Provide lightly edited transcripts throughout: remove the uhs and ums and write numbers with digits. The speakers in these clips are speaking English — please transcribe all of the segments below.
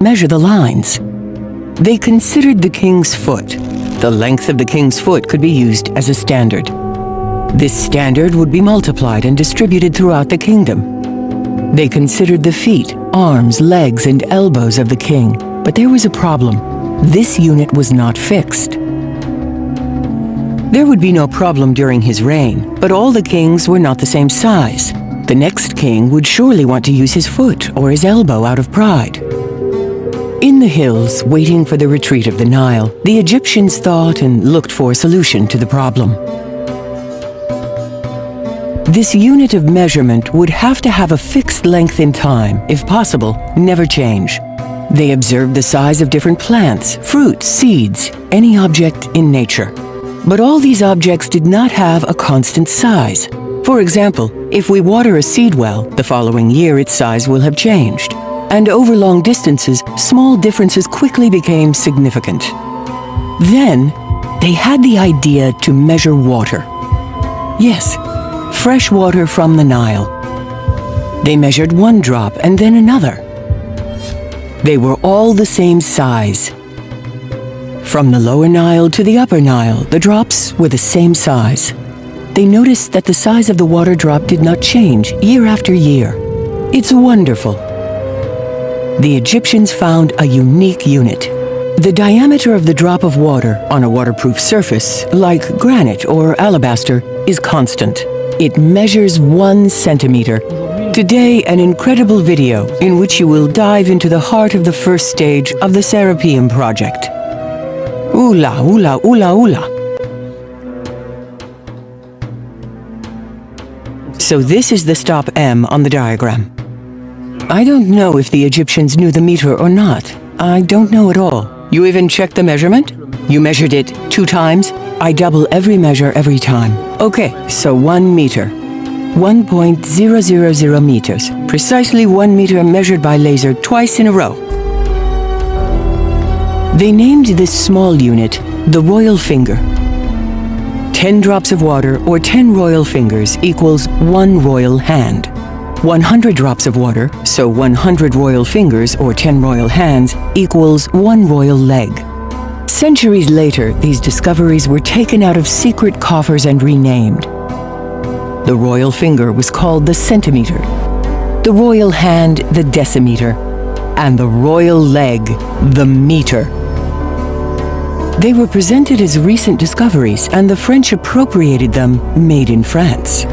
measure the lines. They considered the king's foot. The length of the king's foot could be used as a standard. This standard would be multiplied and distributed throughout the kingdom. They considered the feet, arms, legs, and elbows of the king, but there was a problem. This unit was not fixed. There would be no problem during his reign, but all the kings were not the same size. The next king would surely want to use his foot or his elbow out of pride. In the hills, waiting for the retreat of the Nile, the Egyptians thought and looked for a solution to the problem. This unit of measurement would have to have a fixed length in time, if possible, never change. They observed the size of different plants, fruits, seeds, any object in nature. But all these objects did not have a constant size. For example, if we water a seed well, the following year its size will have changed. And over long distances, small differences quickly became significant. Then, they had the idea to measure water. Yes, fresh water from the Nile. They measured one drop and then another. They were all the same size. From the lower Nile to the upper Nile, the drops were the same size. They noticed that the size of the water drop did not change year after year. It's wonderful. The Egyptians found a unique unit. The diameter of the drop of water on a waterproof surface, like granite or alabaster, is constant. It measures 1 centimeter. Today, an incredible video in which you will dive into the heart of the first stage of the Serapeum project. Oola, oola, oola, oola. So this is the stop M on the diagram. I don't know if the Egyptians knew the meter or not. I don't know at all. You even checked the measurement? You measured it 2 times? I double every measure every time. Okay, so 1 meter. 1.000 meters. Precisely 1 meter measured by laser twice in a row. They named this small unit the royal finger. 10 drops of water or 10 royal fingers equals 1 royal hand. 100 drops of water, so 100 royal fingers or 10 royal hands, equals 1 royal leg. Centuries later, these discoveries were taken out of secret coffers and renamed. The royal finger was called the centimeter, the royal hand the decimeter, and the royal leg the meter. They were presented as recent discoveries, and the French appropriated them, made in France.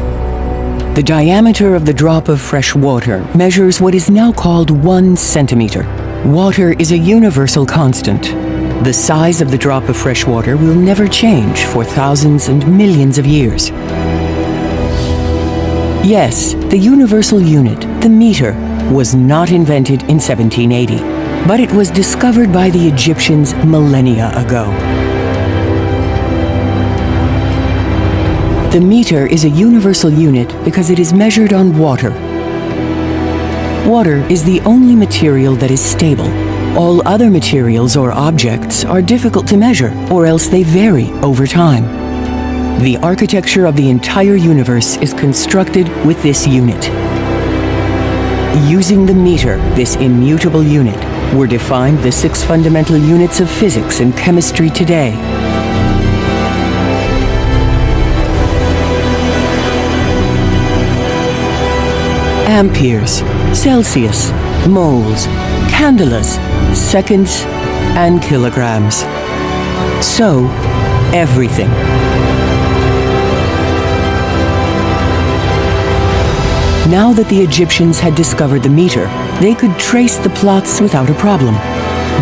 The diameter of the drop of fresh water measures what is now called 1 centimeter. Water is a universal constant. The size of the drop of fresh water will never change for thousands and millions of years. Yes, the universal unit, the meter, was not invented in 1780, but it was discovered by the Egyptians millennia ago. The meter is a universal unit because it is measured on water. Water is the only material that is stable. All other materials or objects are difficult to measure, or else they vary over time. The architecture of the entire universe is constructed with this unit. Using the meter, this immutable unit, were defined the 6 fundamental units of physics and chemistry today. Amperes, Celsius, moles, candelas, seconds, and kilograms. So, everything. Now that the Egyptians had discovered the meter, they could trace the plots without a problem.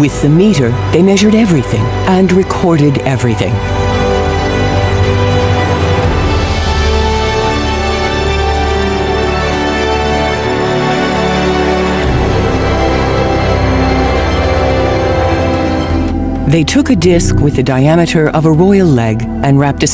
With the meter, they measured everything and recorded everything. They took a disc with the diameter of a royal leg and wrapped a